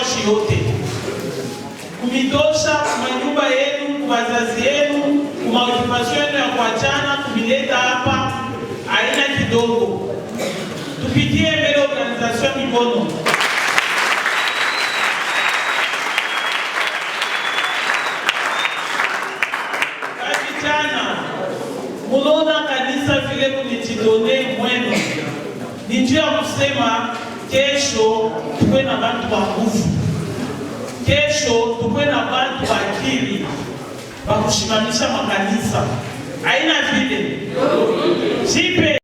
mwashi yote. Kumitosha kumanyumba yenu, kuwazazi yenu, kumaokipasio yenu ya kuachana, kumileta hapa, haina kidogo. Tupitie mbele organizasyon mikono. Kajichana, mulona kanisa vile kulijitone mwenu. Nijia kusema, kesho tukwe na bantu wa nguvu. Kesho tukwe na bantu wa akili bakushimamisha makanisa. Haina vile. Jipe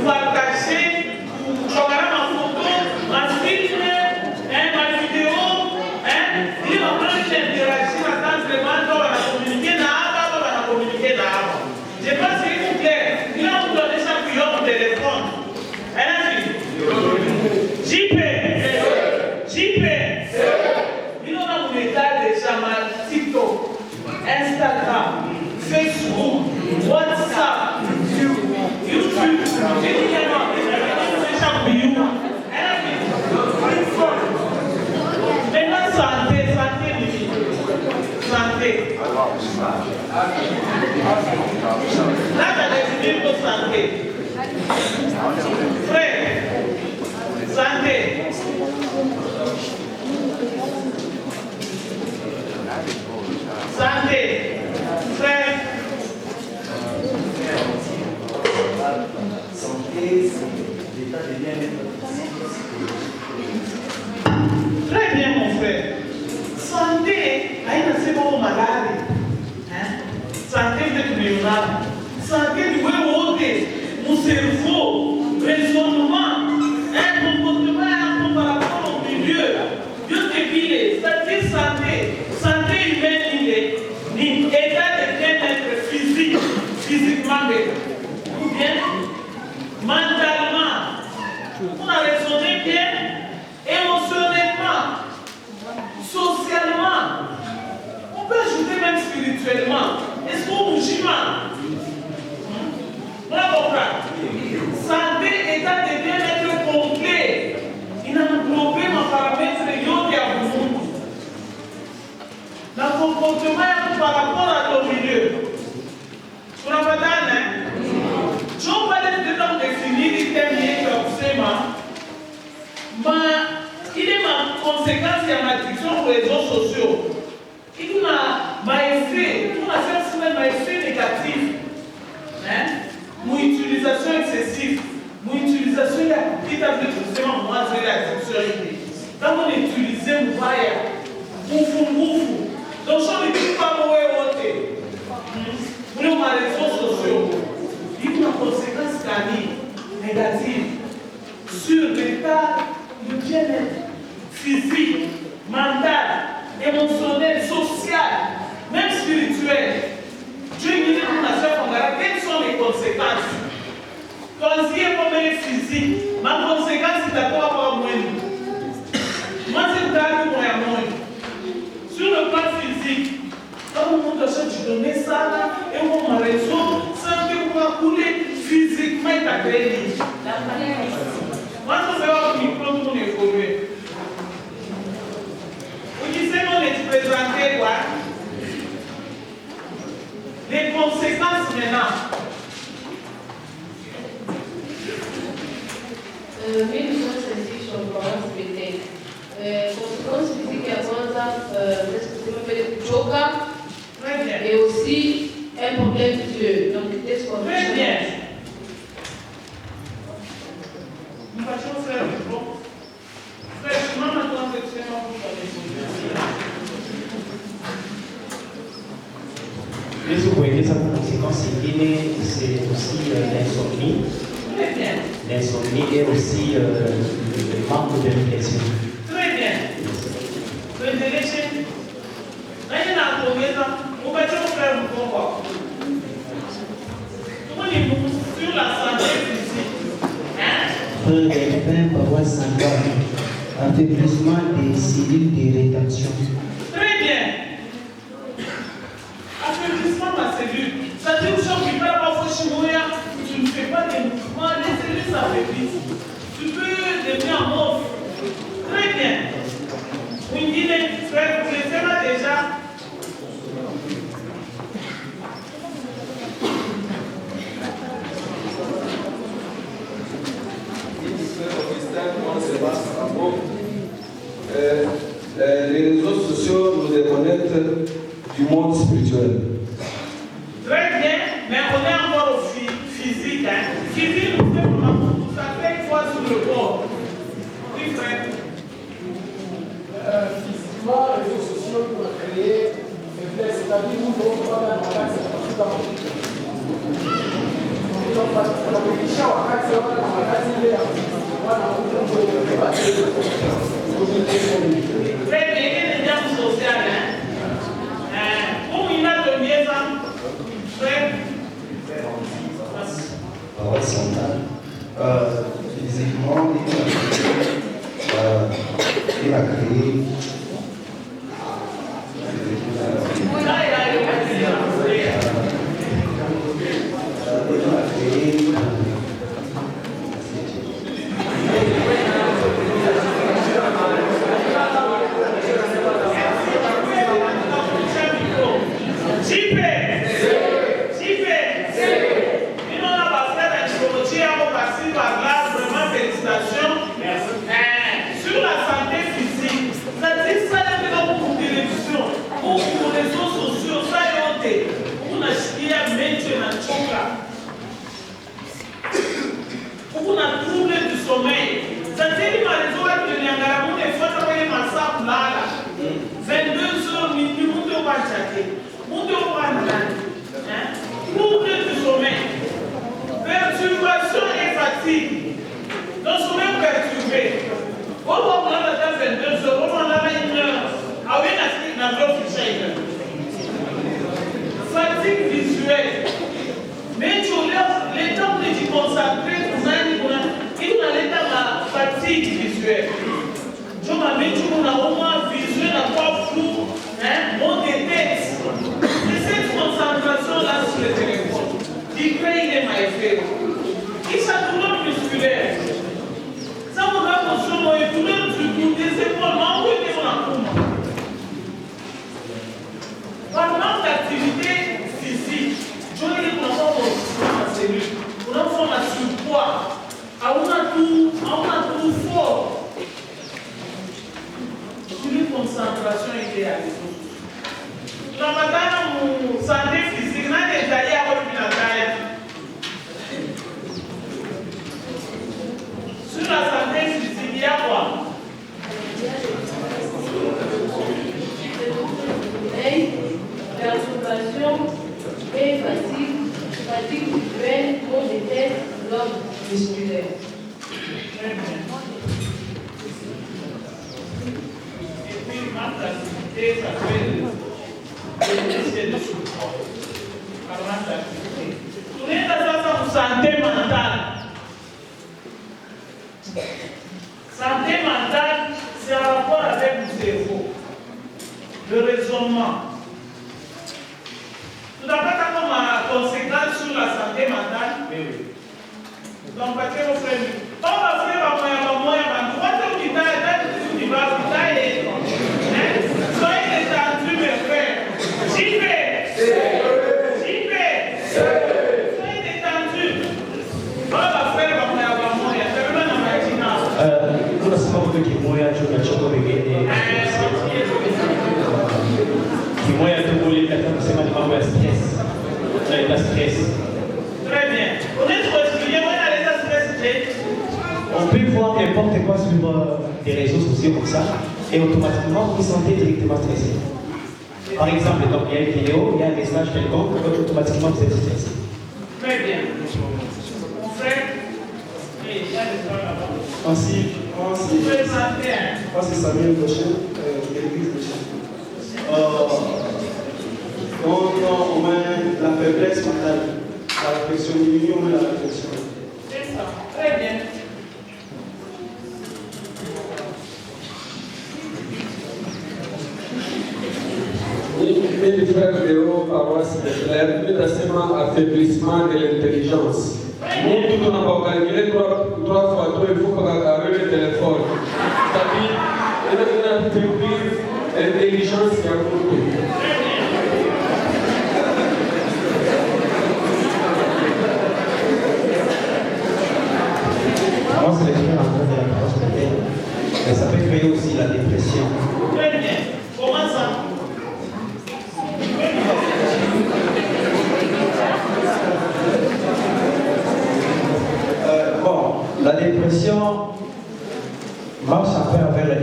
partager, jogar na foto. Santé. Frère. Santé, c'est l'état de bien-être. Très bien, mon frère. Santé, c'est pas malade. Santé, c'est millionnaire. Santé, du mon cerveau, raisonnement, un comportement par rapport au milieu. Dieu te dit, c'est-à-dire santé humaine, il est état de bien-être physique, physiquement, ou bien mentalement. On a raisonné bien, émotionnellement, socialement, on peut ajouter même spirituellement. Est-ce qu'on bouge mal? Santé, état de bien-être complet. Il a englobé mon paramètre yoga à vous. Dans ton comportement par rapport à ton milieu. Pour la badane, je vais pas définir les thèmes il est ma conséquence et ma addiction aux réseaux sociaux. Il m'a effet, tout m'a effet négatif. Mon utilisation excessive, mon utilisation qui a fait justement moi c'est l'addiction. Quand on utilise mon voyage, boufou, donc je ne dis pas moi pour les réseaux sociaux, il y a une conséquence négative sur l'état de bien-être physique, mental, émotionnel, social, même spirituel. Dieu dit que quelles sont les conséquences? Quand il y a un problème physique, ma conséquence c'est d'accord avoir moins. Moi, c'est d'ailleurs moins. Sur le plan physique, quand on monte tu donnes ça et on m'a raison, sans que vous va couler physiquement et ta crédit. Moi, je vais voir le micro, tout le monde évoluer. Vous disiez qu'on est présenté quoi? Les conséquences maintenant. Mimi sensation balance between conséquences physiques à choka et aussi un problème d'yeux. Donc, très bien. Nous allons faire le bon. Frère, je m'en attends extrêmement pour Les autres sa conséquence c'est aussi l'insomnie. Très bien. L'insomnie et aussi le manque de réflexion. Très bien. Ventilation. Là, il y a un problème. On va faire un combat. Comment est sur la santé physique? Les paroisse sanguine, affaiblissement des cellules de rétention. Très bien. Affaiblissement de la cellule. C'est-à-dire que si tu ne fais pas tu ne fais pas des mouvements, les cellules s'affaiblissent. Tu peux devenir mort. Très bien. Vous dites, frère, vous le savez déjà. Les réseaux sociaux nous déconnectent du monde spirituel. Très bien, mais on est encore au physique. Physique, ça fait quoi sur le corps? Oui, frère. Physiquement, les réseaux sociaux pour créer des faiblesses, c'est-à-dire nous devons pas dans la classe, c'est pas tout Très bien, il y a des liens sociaux. Pour une autre mieux, frère. Paroisse centrale. Physiquement, il a créé. Sur la santé. fatigue. Donc, sommeil perturbé. On va prendre la table 22 heures, on va aller 1 heure. Ah oui, on a l'autre chaîne. Fatigue visuelle. Mais tu lèves l'état de te concentrer, il y a l'état de fatigue visuelle. Je m'amène, tu m'as au moins visuel, la voix floue, on détecte. C'est cette concentration-là sur le téléphone qui crée des maïfés. Qui sa douleur musculaire. Ça vous a conscience, moi, et douleur du des épaules, moi, où est-ce qu'on a pour par manque d'activité physique, je vais dire qu'on a pas de cellule, on a fait un surpoids, on a tout fort. Une concentration idéale. Dans ma santé physique, on a des alliés à la taille. Sur la santé physique, il y a quoi? Perturbation et fatigue visuelle, maux de tête, l'homme musculaire. Très bien. Et puis, manque d'activité, ça fait le de surpoids. Par manque d'activité. Tournez dans sa santé mentale. Santé mentale, c'est en rapport avec le cerveau, le raisonnement. Tout d'abord, comme conséquence sur la santé mentale. Oui. Donc, parce que vous faites, on va faire soyez détendus, mes frères. J'y vais. J'y vais. Soyez détendus. On va faire kuna sababu kimoya tunachoka wengine kimoya tu kule nataka kusema ni mambo ya stress na stress. Très bien. On est trop expliqué, moi dans l'état stress. On peut voir n'importe quoi sur des réseaux sociaux comme ça et automatiquement vous vous sentez directement stressé. Par exemple, donc il y a une vidéo, il y a un message quelconque, automatiquement vous êtes stressé. Très bien. Mon frère, il y a des gens là-bas. Merci. Moi, c'est Samuel Gaucher, de l'église Gaucher. On met la faiblesse mentale, la réflexion diminue, on met la réflexion. C'est ça. Très bien. Mes frères de haut paroisse de Claire, un affaiblissement de l'intelligence. Nous, on n'a pas calculé 3 fois 3, il faut pas garder le téléphone. C'est-à-dire, il y a une intelligence qui a beaucoup. Moi, c'est l'expérience de la prospérité, mais ça peut créer aussi la dépression. Très bien. Comment ça? La dépression marche un peu avec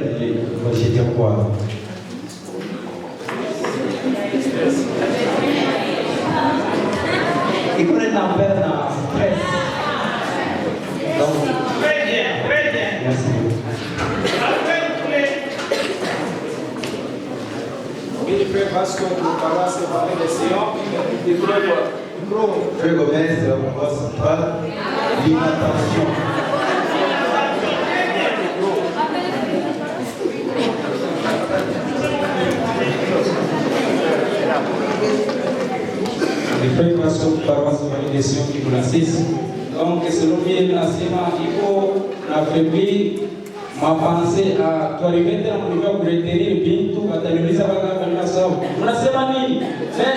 je veux dire quoi? Il connaît un peu de stress. Donc, très bien, très bien. Merci. Après, vous voulez. Oui, frère Vasco, nous parlons de parler des séances. Frère Gomez, on va central, l'inattention. Le frère Vasco, paroisse de validation qui vous l'assiste. Donc, selon lui, il faut affaiblir ma pensée à arriver à mon niveau pour retenir Bintu, ataniuliza mpaka kanina sawa. Unasema nini?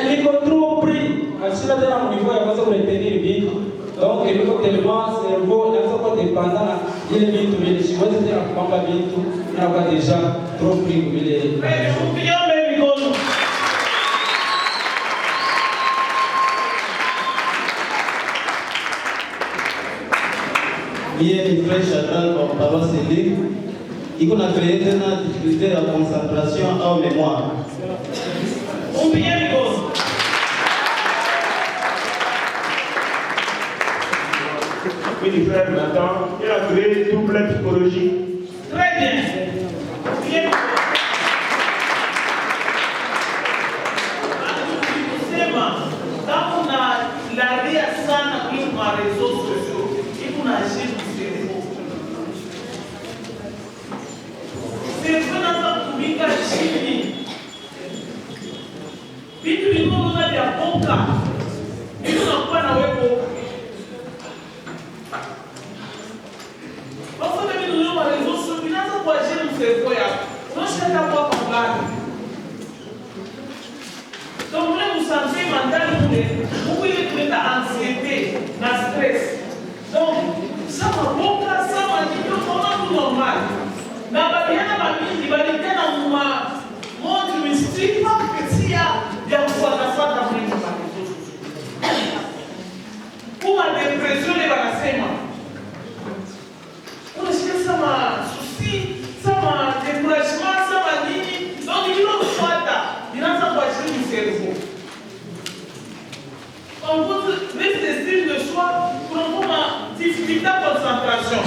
Niko trop pris. Achila tena mon niveau ya kwanza kuretenir Bintu. Donc, niko tellement cerveau, naanza kuwa dépendant na ile Bintu vile siwezi tena kupanga Bintu, na kwa déjà trop pris vile. Hier, le frère Chadral, en paroisse élue, il a créé une difficulté de la concentration en mémoire. Oui, frère Nathan, il a créé double psychologie. Très bien. Bien. Quand on a l'arrêt à ça dans les réseaux sociaux, il faut agir du cerveau. C'est vraiment pour lui chimie. Puis tu nous on a des avocats. Il nous a pas na webo. Parfois même nous nous les réseaux sociaux, il n'a pas agir du cerveau ya. On cherche à voir combattre. Donc, vous sentez mental, vous pouvez mettre anxiété, la stress. Donc, ça m'a beaucoup, ça m'a dit que comment tout normal. Dans la vie, il va être dans mon monde mystique, pas que s'il y a des fois dans les pour ma dépression, les bagasements. Pour le chien, ça m'a souci, ça m'a découragement, ça m'a dit. Donc, il n'a pas joué du cerveau. On pose l'estime de soi pour une difficulté de concentration.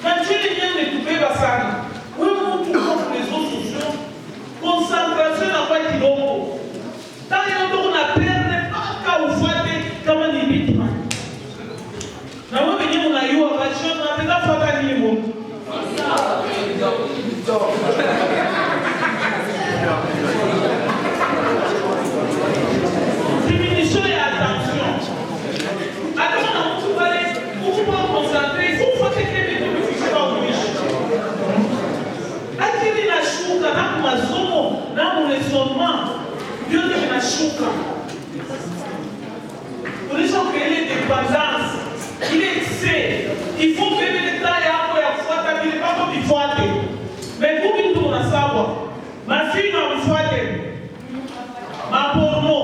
Quand tu viens de couper Bassana, oui, on trouve les réseaux sociaux, concentration n'a pas été longue. Quand on a perdu, pas qu'à vous faire comme un limite. Nous avons venu à eu à Bachon, on a fait la fois à niveau. Diminution et attention. Attends, vous pouvez vous concentrer, il faut que vous fixez dans le riche. Akili na shuka, na masomo, na raisonnement, Dieu te na shuka. Pour les gens créer les dépendances, il est excès. Il faut que les détails à fois, il n'est pas comme il faut. Mais pour qu'il tourne à savoir, ma fille m'a une fois, ma porno.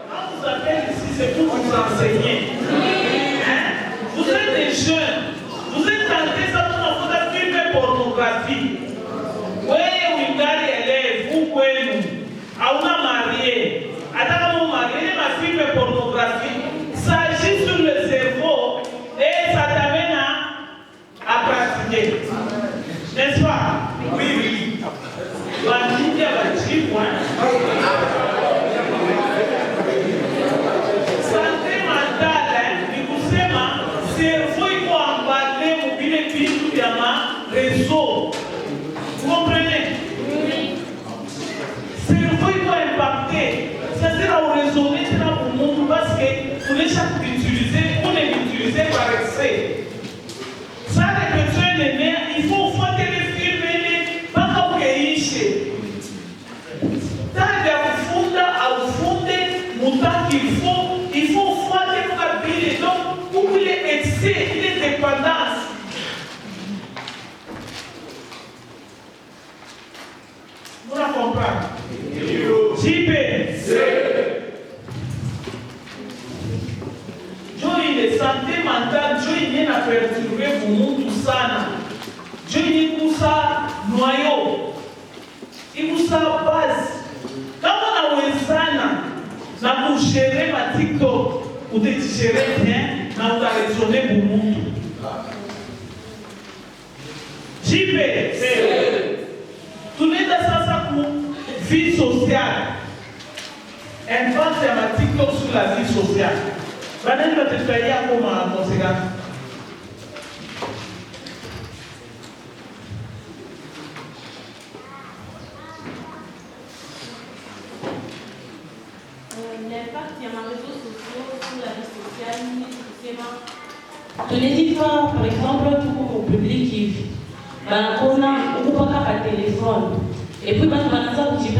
Quand vous appelez ici, c'est pour vous enseigner. Vous êtes des jeunes, vous êtes tentés ça pour la filmer pornographie. Oui, oui, gardez élèves, vous pouvez nous. À una mariée, à mon marié, ma filme pornographie, ça agit sur le cerveau et ça t'amène à pratiquer. N'est-ce pas? Oui, oui. Bandit va dire, santé mentale, il vous sait, cerveau, il faut emballer mon billet de ma réseau. Vous comprenez? Cerveau, il faut impacter. C'est-à-dire, on raisonne, c'est là pour le monde parce que pour les chaque utiliser, on est utilisé par excès. Ça, les personnes aimées, il faut faire les films, pas comme qu'ils y il faut faire des mobiles. Donc, pour qu'il ait excès, il est dépendance. Vous la comprenez? JP. Joy de santé mentale, Joy vient à perturber pour nous tout ça. Joy dit pour ça noyau. Il vous ça base. Quand on a Wesana, na pour gérer ma TikTok, ou de gérer bien, na pour raisonner pour nous. JP. Tout le monde a ça pour vie sociale. Impact de ma TikTok sur la vie sociale. Maintenant, je vais te faire comme en conséquence. L'impact des réseaux sociaux sur la vie sociale, je ne dis pas, par exemple, tout le public qui on a pas de téléphone. Et puis, quand on a ça, vous dites,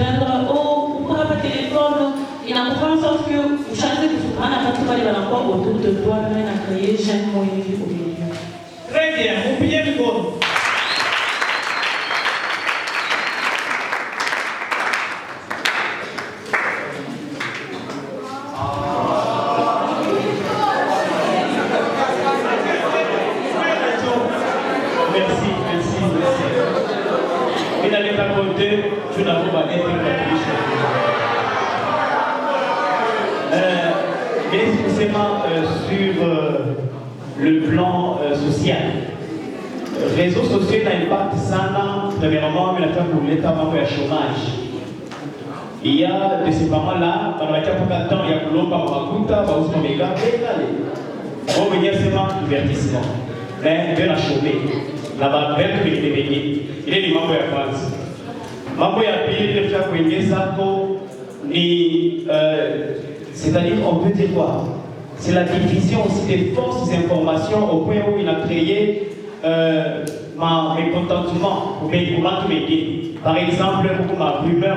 oh, on n'a pas de téléphone. Il n'a pas en sorte que vous changez de souvent, on n'a pas tout aller encore autour de toi, mais on a créé j'aime mon vie au milieu. Très bien, vous payez le bon. le plan social. Réseaux sociaux n'impactent sana, premièrement, mais la femme pour l'État, il y a chômage. Il y a de ces parents-là, pendant le temps, il y a Koulomba, Makuta, Baousma Mega, on va venir seulement divertissement. Mais il y a la chômée. Là-bas, il y a des beignets. Il y a des membres de France. Mambo ya pili ndio kuingiza ni c'est-à-dire on peut dire quoi? C'est la division aussi des fausses informations au point où il a créé mes contentements pour tout m'aider. Par exemple, pour ma rumeur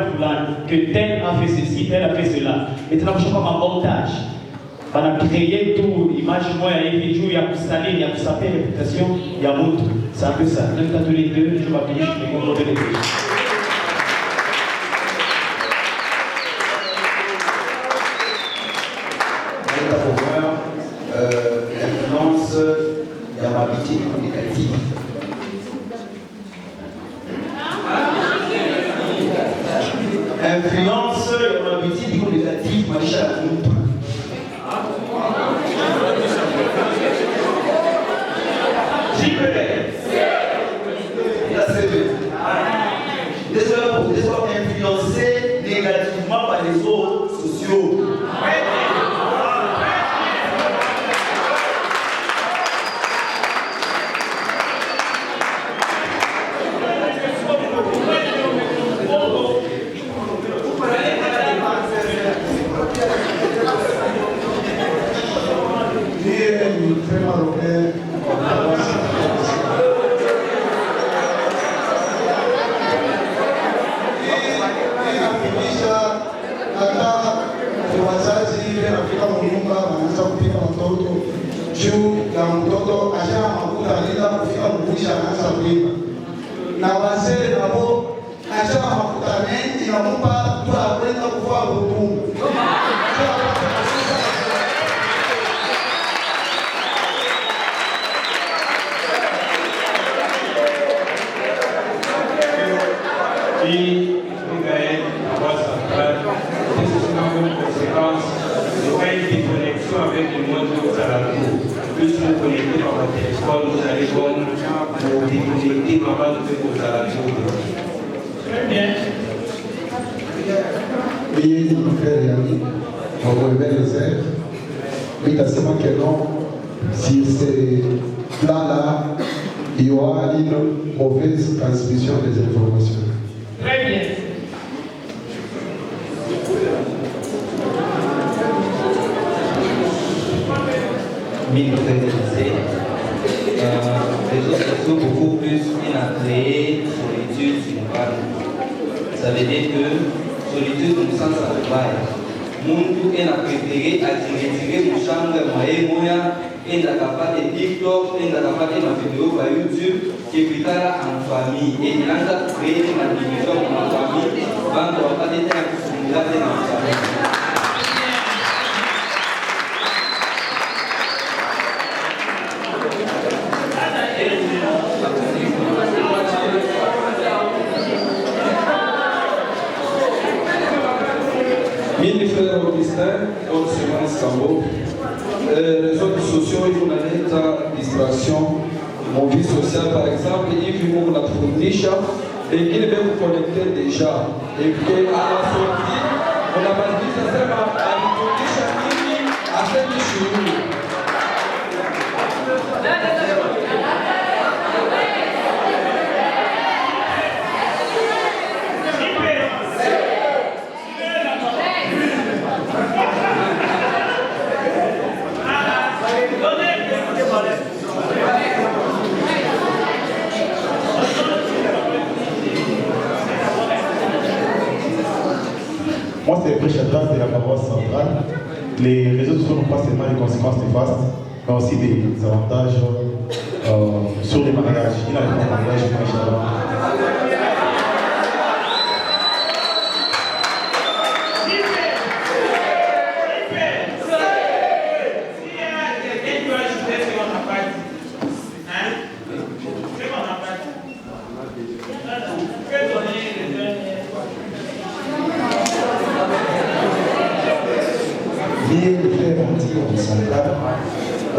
que tel a fait ceci, tel a fait cela. Maintenant, je comme un montage. On a créé tout, image moi, il y a des jours, il y a pour saler, il y a pour saper réputation, il y a montre. C'est un peu ça. Même quand tous les deux, je m'appelle, je vais comprendre les deux. L'influence de la politique négative. Influence de la politique négative, Marisha Lakoumpa. Laissez-moi influencer négativement par les réseaux sociaux. na wazee nabo acha makutaneni inamupa tu aweza kuvaa hukumu. Avec le monde de Zalatou, plus nous connecter par votre téléphone, vous allez voir vous déconnecter avant de faire vos Zalatou. Très bien. Oui, mon frère Yannick, on revêt les airs. Oui, c'est seulement que non, si ces plans-là, il y aura une mauvaise transmission des informations. Très bien. Mille présidés, les réseaux sociaux beaucoup plus à créer solitude sur une femme. Ça veut dire que solitude nous sens à travail. Mundu est préféré à tirer mon chambre, et n'a pas de TikTok, et n'a pas de vidéo par YouTube, qui est en famille. Et il a créé une division en famille, quand on va pas d'être en famille. Mille frères Augustin, autre semence Cambo. Les réseaux sociaux, ils vont aller à distraction. Mon vie sociale, par exemple, ils vont la fourniture et ils vont vous connecter déjà. Et puis, à la sortie, on a pas dit ça, c'est à la fourniture à cette mission. Moi, c'est Prêche Adresse de la paroisse centrale. Les réseaux sociaux n'ont pas seulement des conséquences néfastes, mais aussi des avantages sur les mariages. Il y a des mariages, Prêche Adresse.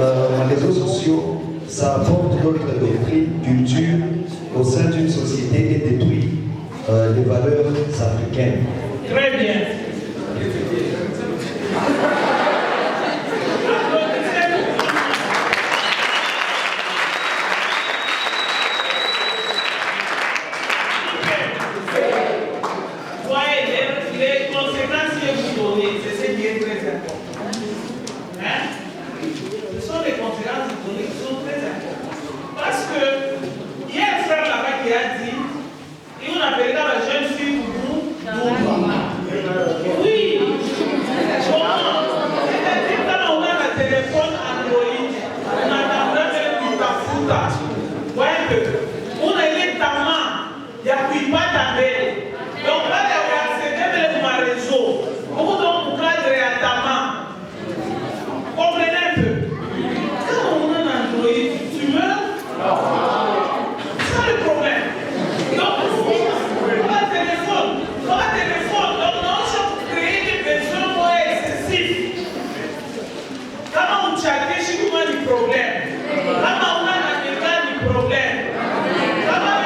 les réseaux sociaux, ça apporte d'autres doctrines, cultures au sein d'une société et détruit les valeurs africaines. Très bien. Les conséquences que vous donnez, c'est ce qui est très important. Hein? Ce sont les conséquences que vous donnez qui sont très importantes. Parce que, il y a un frère là-bas qui a dit, et on appelle la jeune fille Boubou. Oui! Comment? C'est-à-dire quand on a le téléphone Android, on a même du tafuta. Voyez un peu. On a les tamans, il n'y a plus pas d'abel. Donc là, il y a accédé à réseau. Beaucoup de cadres à tama. Comprenez un peu. Quand on a un Android, tu meurs? C'est ça le problème. Donc, pas de téléphone. Donc, non, ça crée des besoins excessifs. Comment on chatte, je suis du problème. Comment on a un du problème. Comment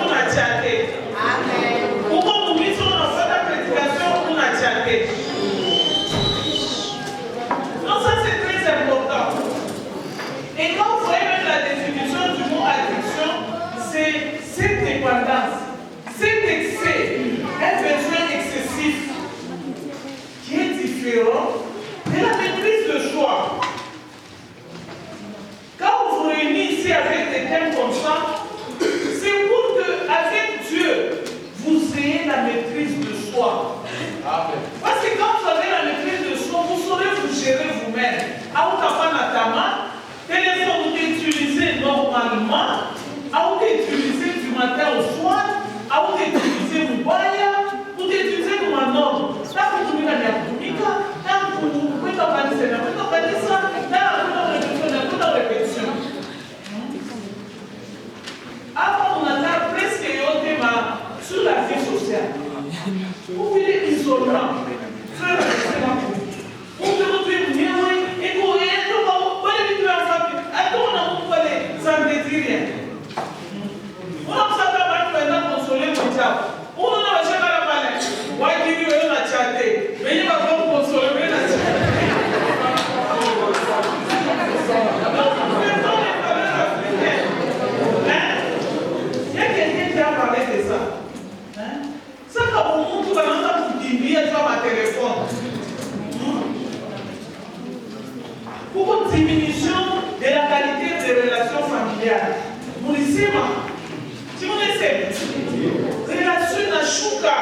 on a chatté. Pourquoi vous mettez en fait la prédication pour la chatter? Donc ça c'est très important. Et quand vous voyez même la définition du mot addiction, c'est cette dépendance, cet excès, un besoin excessif qui est différent de la maîtrise de soi. Quand vous vous réunissez ici avec des thèmes comme ça, c'est pour que, avec Dieu, vous ayez la maîtrise de soi. Parce que quand vous avez la maîtrise de soi, vous saurez vous gérer vous-même. À vous téléphone, vous utilisez normalement, à vous utiliser du matin au soir, à vous utiliser le boya, vous utilisez le manon. Là, vous trouvez la diabonica, là, vous pouvez organiser ça, vous pouvez répétition. Avant, on a presque un thème sur la vie sociale. Vous voulez isolement. Frère, c'est ma coupe. Vous devez venir, et vous voyez, vous allez vivre en famille. Attends, on va les s'embêter. On a besoin de consoler mon diable. On a besoin de la palette. Ouais, qui veut la chatter. Mais il va pas consoler, mais la chatter. Il y a quelqu'un qui a parlé de ça. Ça, quand on montre dans il y a ma téléphone. Pour une diminution de la qualité des relations familiales. Vous le savez, si vous le savez, relation à chouka.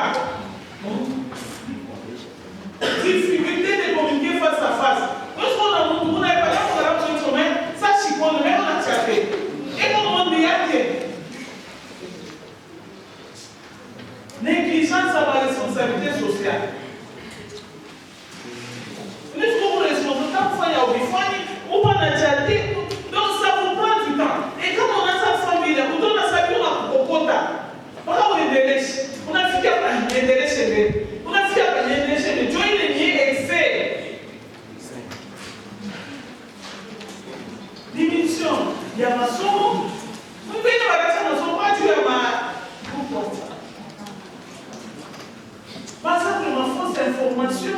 Difficulté de communiquer face à face. Lorsqu'on a mon n'avez pas là pour une semaine, ça chiconne, mais on a chaté. Et comment on dit, négligence à la responsabilité sociale. Mais ce qu'on responsable, quand il y a au bifani, ou pas la chaté, donc ça vous prend du temps. Et quand on a sa famille, on donne à sa vie, on a cocota. On a des délais. On a fait des délais chez lui. On a fait des délais chez lui. Dieu, il est lié excès. Diminution. Il y a ma somme. Vous pouvez dire à la somme, pas Dieu, ma. Par exemple, ma fausse information.